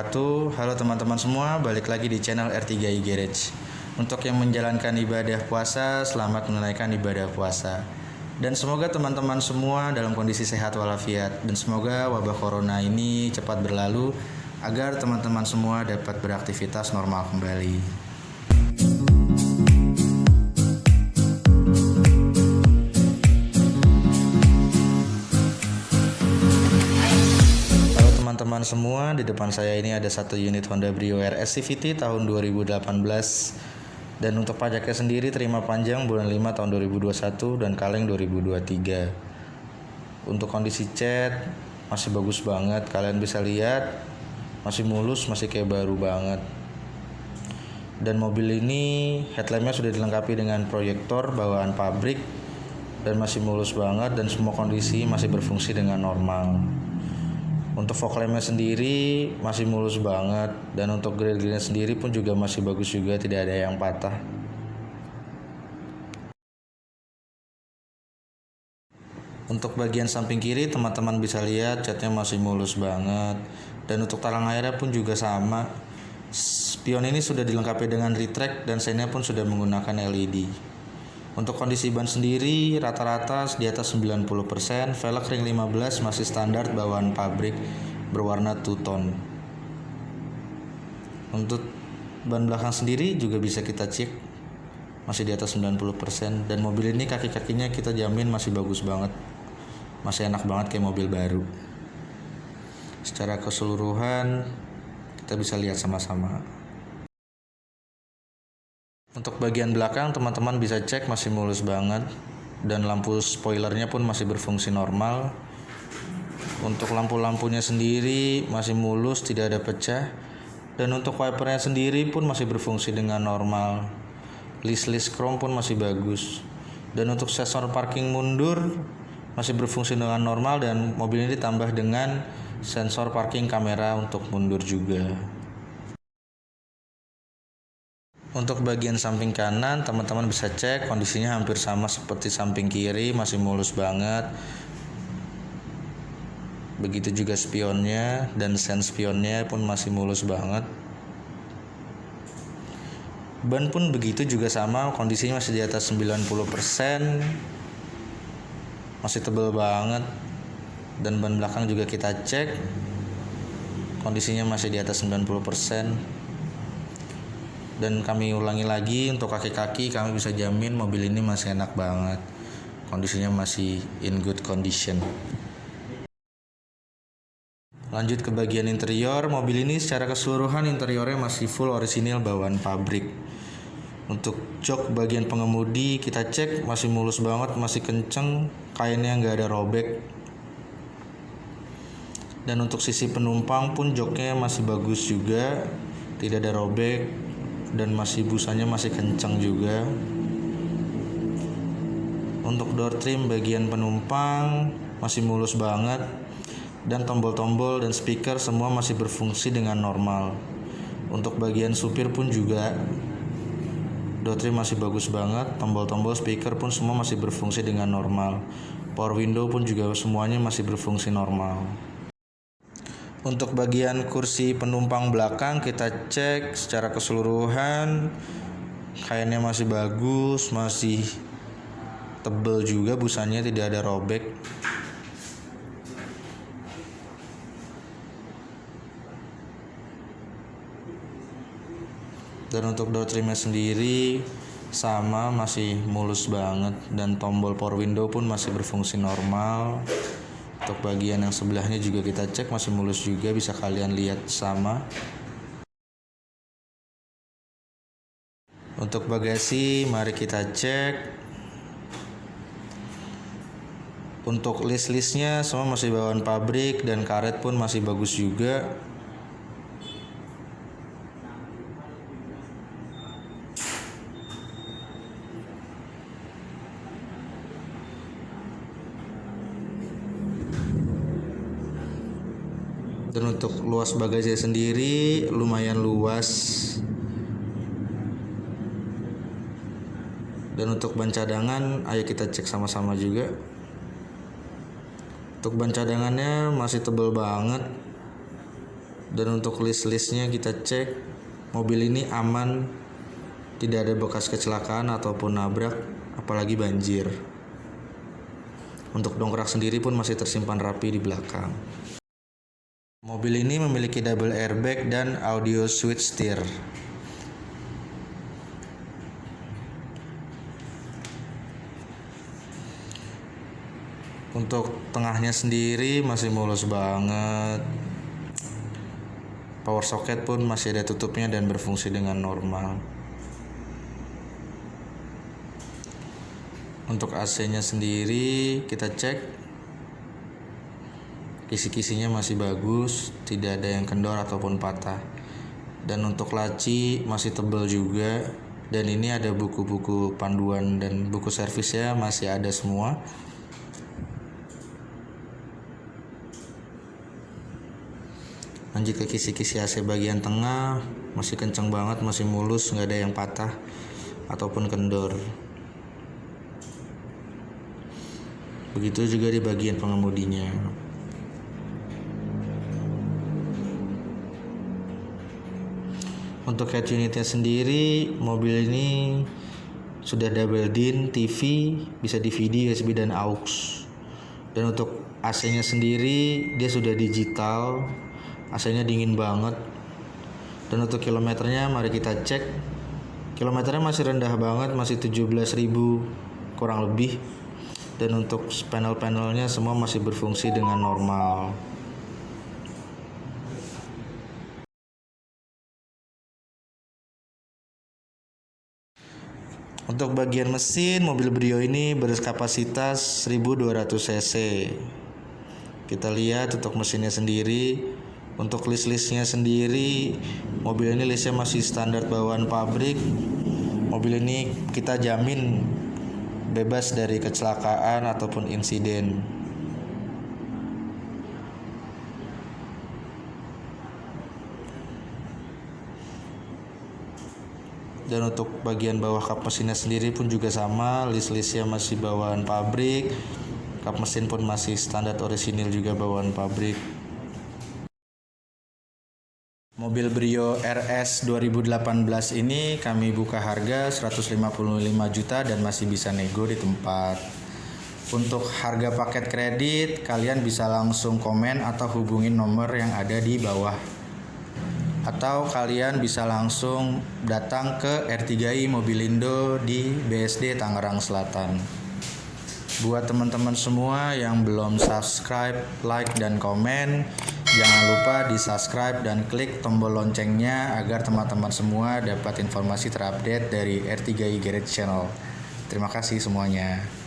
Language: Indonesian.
wabarakatuh. Halo teman-teman semua, balik lagi di channel R3i Garage. Untuk yang menjalankan ibadah puasa, selamat menunaikan ibadah puasa. Dan semoga teman-teman semua dalam kondisi sehat walafiat. Dan semoga wabah corona ini cepat berlalu agar teman-teman semua dapat beraktivitas normal kembali. Teman-teman semua, di depan saya ini ada satu unit Honda Brio RS CVT tahun 2018. Dan untuk pajaknya sendiri terima panjang bulan 5 tahun 2021 dan kaleng 2023. Untuk kondisi cat masih bagus banget, kalian bisa lihat masih mulus, masih kayak baru banget. Dan mobil ini headlampnya sudah dilengkapi dengan proyektor bawaan pabrik dan masih mulus banget, dan semua kondisi masih berfungsi dengan normal. Untuk fog lampnya sendiri masih mulus banget, dan untuk grill-grillnya sendiri pun juga masih bagus juga, tidak ada yang patah. Untuk bagian samping kiri teman-teman bisa lihat catnya masih mulus banget, dan untuk talang airnya pun juga sama. Spion ini sudah dilengkapi dengan retract dan seinnya pun sudah menggunakan LED. Untuk kondisi ban sendiri rata-rata di atas 90%, velg ring 15 masih standar bawaan pabrik berwarna two-tone. Untuk ban belakang sendiri juga bisa kita cek masih di atas 90%, dan mobil ini kaki-kakinya kita jamin masih bagus banget, masih enak banget kayak mobil baru. Secara keseluruhan kita bisa lihat sama-sama. Untuk bagian belakang teman-teman bisa cek masih mulus banget, dan lampu spoilernya pun masih berfungsi normal. Untuk lampu-lampunya sendiri masih mulus, tidak ada pecah, dan untuk wipernya sendiri pun masih berfungsi dengan normal. List chrome pun masih bagus, dan untuk sensor parking mundur masih berfungsi dengan normal, dan mobil ini ditambah dengan sensor parking kamera untuk mundur juga. Untuk bagian samping kanan teman-teman bisa cek kondisinya hampir sama seperti samping kiri, masih mulus banget. Begitu juga spionnya, dan sen spionnya pun masih mulus banget. Ban pun begitu juga sama, kondisinya masih di atas 90%, masih tebal banget. Dan ban belakang juga kita cek, kondisinya masih di atas 90%. Dan kami ulangi lagi, untuk kaki-kaki kami bisa jamin mobil ini masih enak banget, kondisinya masih in good condition. Lanjut ke bagian interior, mobil ini secara keseluruhan interiornya masih full orisinil bawaan pabrik. Untuk jok bagian pengemudi kita cek masih mulus banget, masih kenceng, kainnya nggak ada robek. Dan untuk sisi penumpang pun joknya masih bagus juga, tidak ada robek, dan masih busanya masih kencang juga. Untuk door trim bagian penumpang masih mulus banget, dan tombol-tombol dan speaker semua masih berfungsi dengan normal. Untuk bagian supir pun juga door trim masih bagus banget, tombol-tombol speaker pun semua masih berfungsi dengan normal. Power window pun juga semuanya masih berfungsi normal. Untuk bagian kursi penumpang belakang kita cek secara keseluruhan kainnya masih bagus, masih tebal juga, busanya tidak ada robek. Dan untuk door trimnya sendiri sama, masih mulus banget, dan tombol power window pun masih berfungsi normal. Untuk bagian yang sebelahnya juga kita cek masih mulus juga, bisa kalian lihat sama. Untuk bagasi mari kita cek. Untuk list-listnya semua masih bawaan pabrik, dan karet pun masih bagus juga. Dan untuk luas bagasi sendiri lumayan luas. Dan untuk ban cadangan ayo kita cek sama-sama juga. Untuk ban cadangannya masih tebal banget, Dan untuk list-listnya kita cek, mobil ini aman, tidak ada bekas kecelakaan ataupun nabrak, apalagi banjir. Untuk dongkrak sendiri pun masih tersimpan rapi di belakang. Mobil ini memiliki double airbag dan audio switch steer. Untuk tengahnya sendiri masih mulus banget. Power socket pun masih ada tutupnya dan berfungsi dengan normal. Untuk AC-nya sendiri kita cek, kisi-kisinya masih bagus, tidak ada yang kendor ataupun patah. Dan untuk laci masih tebal juga, dan ini ada buku-buku panduan dan buku servisnya masih ada semua. Lanjut ke kisi-kisi AC bagian tengah, masih kencang banget, masih mulus, nggak ada yang patah ataupun kendor. Begitu juga di bagian pengemudinya. Untuk head unitnya sendiri, mobil ini sudah double DIN, TV, bisa DVD, USB dan AUX. Dan untuk AC-nya sendiri, dia sudah digital. AC-nya dingin banget. Dan untuk kilometernya mari kita cek. Kilometernya masih rendah banget, masih 17.000 kurang lebih. Dan untuk panel-panelnya semua masih berfungsi dengan normal. Untuk bagian mesin, mobil Brio ini berkapasitas 1200 cc. Kita lihat untuk mesinnya sendiri. Untuk list-listnya sendiri, mobil ini listnya masih standar bawaan pabrik. Mobil ini kita jamin bebas dari kecelakaan ataupun insiden. Dan untuk bagian bawah kap mesinnya sendiri pun juga sama, list-listnya masih bawaan pabrik. Kap mesin pun masih standar orisinil juga bawaan pabrik. Mobil Brio RS 2018 ini kami buka harga 155 juta dan masih bisa nego di tempat. Untuk harga paket kredit, kalian bisa langsung komen atau hubungin nomor yang ada di bawah. Atau kalian bisa langsung datang ke R3i Mobilindo di BSD Tangerang Selatan. Buat teman-teman semua yang belum subscribe, like, dan komen, jangan lupa di subscribe dan klik tombol loncengnya agar teman-teman semua dapat informasi terupdate dari R3i Garage Channel. Terima kasih semuanya.